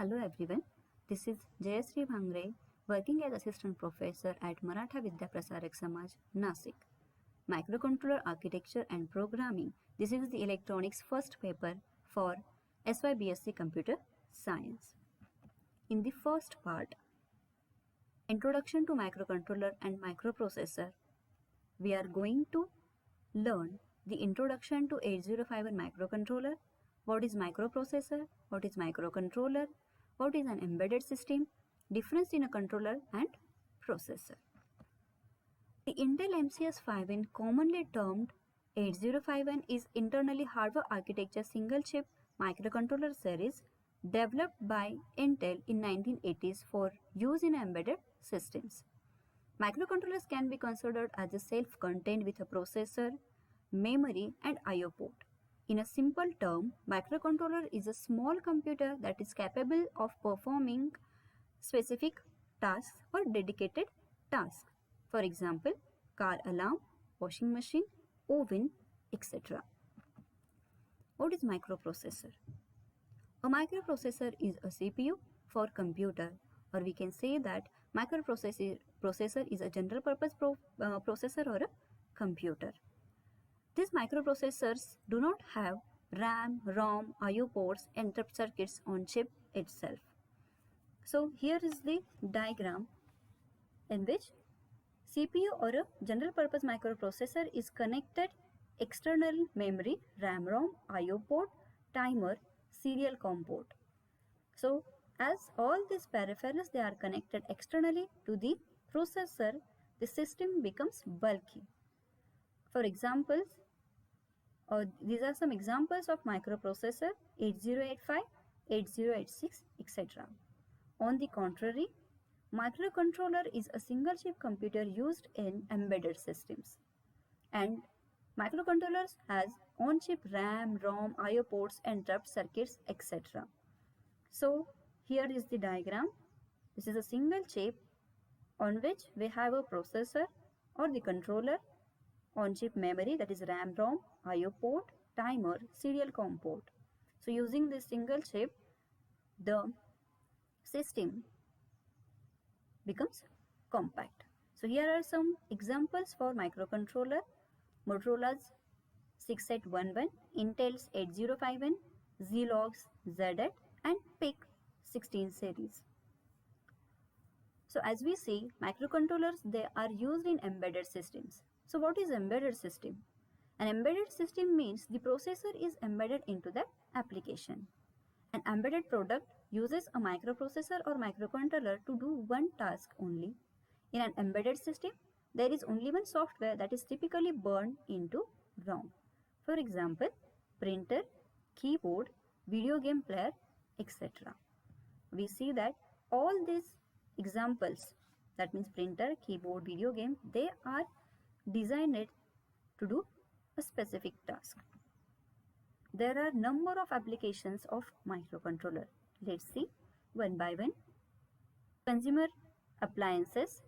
Hello everyone, this is Jayashree Bhangre, working as Assistant Professor at Maratha Vidya Prasarak Samaj, Nasik. Microcontroller Architecture and Programming. This is the electronics first paper for SYBSc Computer Science. In the first part, Introduction to Microcontroller and Microprocessor, we are going to learn the introduction to 8051 microcontroller, what is microprocessor, what is microcontroller, what is an embedded system, difference in a controller and processor. The Intel MCS 5N, commonly termed 8051, is internally hardware architecture single chip microcontroller series developed by Intel in 1980s for use in embedded systems. Microcontrollers can be considered as a self-contained with a processor, memory and I/O port. In a simple term, microcontroller is a small computer that is capable of performing specific tasks or dedicated tasks. For example, car alarm, washing machine, oven, etc. What is microprocessor? A microprocessor is a CPU for computer, or we can say that microprocessor is a general purpose processor or a computer. These microprocessors do not have RAM, ROM, I/O ports, interrupt circuits on chip itself. So here is the diagram in which CPU or a general purpose microprocessor is connected external memory, RAM, ROM, I/O port, timer, serial COM port. So as all these peripherals they are connected externally to the processor, the system becomes bulky. For examples, these are some examples of microprocessor 8085, 8086, etc. On the contrary, microcontroller is a single chip computer used in embedded systems. And microcontrollers has on-chip RAM, ROM, I/O ports, interrupt circuits, etc. So here is the diagram. This is a single chip on which we have a processor or the controller, on-chip memory, that is RAM, ROM, I/O port, timer, serial COM port. So using this single chip, the system becomes compact. So here are some examples for microcontroller: Motorola's 6811, Intel's 8051, Zilog's Z8 and PIC 16 series. So as we see, microcontrollers, they are used in embedded systems. So what is embedded system? An embedded system means the processor is embedded into the application. An embedded product uses a microprocessor or microcontroller to do one task only. In an embedded system, there is only one software that is typically burned into ROM. For example, printer, keyboard, video game player, etc. We see that all these examples, that means printer, keyboard, video game, they are designed to do a specific task. There are number of applications of microcontroller. Let's see one by one. Consumer appliances.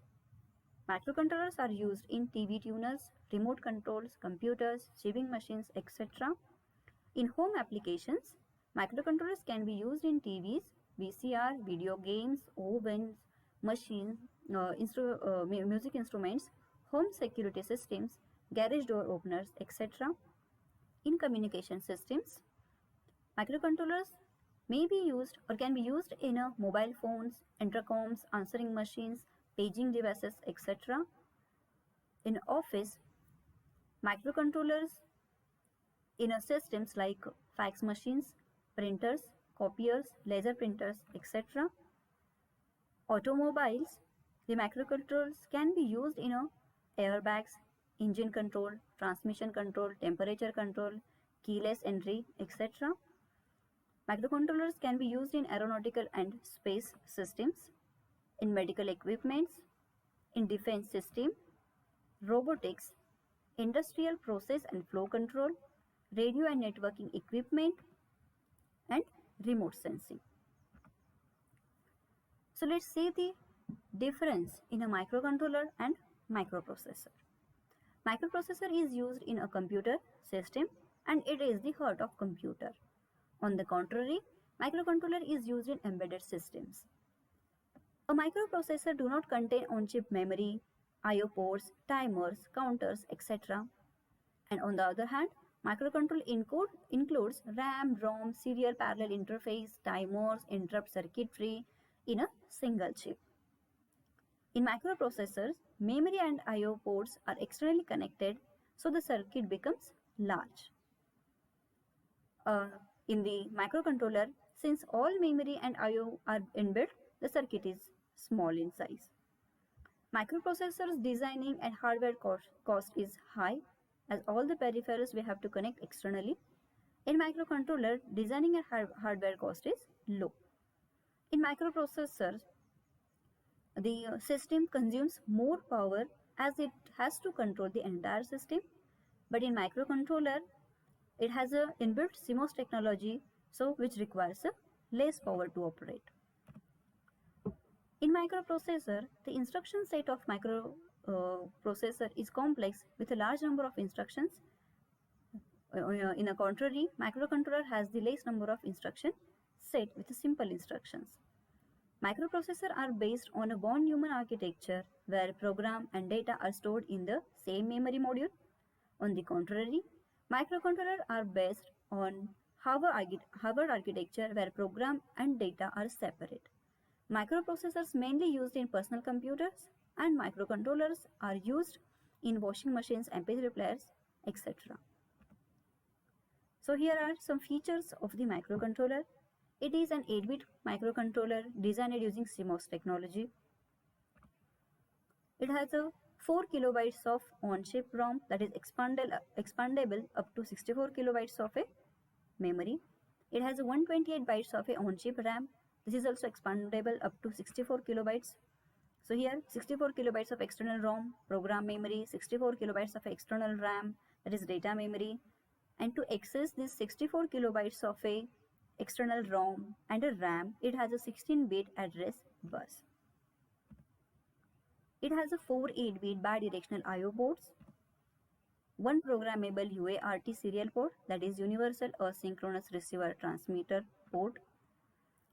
Microcontrollers are used in TV tuners, remote controls, computers, sewing machines, etc. In home applications, microcontrollers can be used in TVs, VCR, video games, ovens, machines, music instruments, home security systems, garage door openers, etc. In communication systems, microcontrollers may be used or can be used in mobile phones, intercoms, answering machines, paging devices, etc. In office, microcontrollers in systems like fax machines, printers, copiers, laser printers, etc. Automobiles, the microcontrollers can be used in airbags, engine control, transmission control, temperature control, keyless entry, etc. Microcontrollers can be used in aeronautical and space systems, in medical equipments, in defense system, robotics, industrial process and flow control, radio and networking equipment, and remote sensing. So let's see the difference in a microcontroller and microprocessor. Microprocessor is used in a computer system and it is the heart of computer. On the contrary, Microcontroller is used in embedded systems. A microprocessor do not contain on-chip memory, I/O ports, timers, counters, etc. And on the other hand, microcontroller includes RAM, ROM, serial parallel interface, timers, interrupt circuitry in a single chip. In microprocessors, memory and I/O ports are externally connected, so the circuit becomes large. In the microcontroller, since all memory and I/O are inbuilt, the circuit is small in size. Microprocessors designing and hardware cost is high, as all the peripherals we have to connect externally. In microcontroller, designing and hardware cost is low. In microprocessors, the system consumes more power as it has to control the entire system. But in microcontroller, it has a inbuilt CMOS technology, so which requires a less power to operate. In microprocessor, the instruction set of microprocessor is complex with a large number of instructions. In a contrary, microcontroller has the less number of instruction set with simple instructions. Microprocessors are based on a von Neumann architecture where program and data are stored in the same memory module. On the contrary, microcontrollers are based on Harvard architecture where program and data are separate. Microprocessors mainly used in personal computers and microcontrollers are used in washing machines, MP3 players, etc. So here are some features of the microcontroller. It is an 8-bit microcontroller designed using CMOS technology. It has a 4 kilobytes of on-chip ROM that is expandable up to 64 kilobytes of a memory. It has a 128 bytes of a on-chip RAM. This is also expandable up to 64 kilobytes. So here 64 kilobytes of external ROM, program memory, 64 kilobytes of external RAM, that is data memory. And to access this 64 kilobytes of a external ROM and a RAM, it has a 16-bit address bus. It has a 4 8-bit bidirectional I/O ports, one programmable UART serial port, that is Universal Asynchronous Receiver Transmitter port.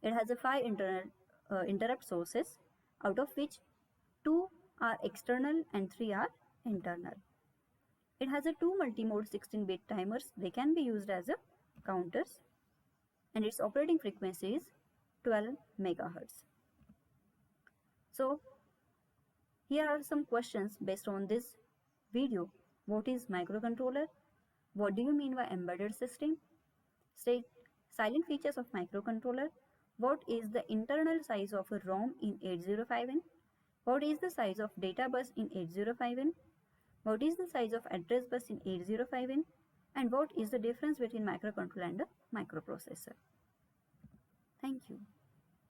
It has a 5 interrupt sources, out of which 2 are external and 3 are internal. It has a 2 multimode 16-bit timers. They can be used as a counters, and its operating frequency is 12 megahertz. So here are some questions based on this video. What is microcontroller? What do you mean by embedded system? State silent features of microcontroller. What is the internal size of a ROM in 8051? What is the size of data bus in 8051? What is the size of address bus in 8051? And what is the difference between microcontroller and a microprocessor? Thank you.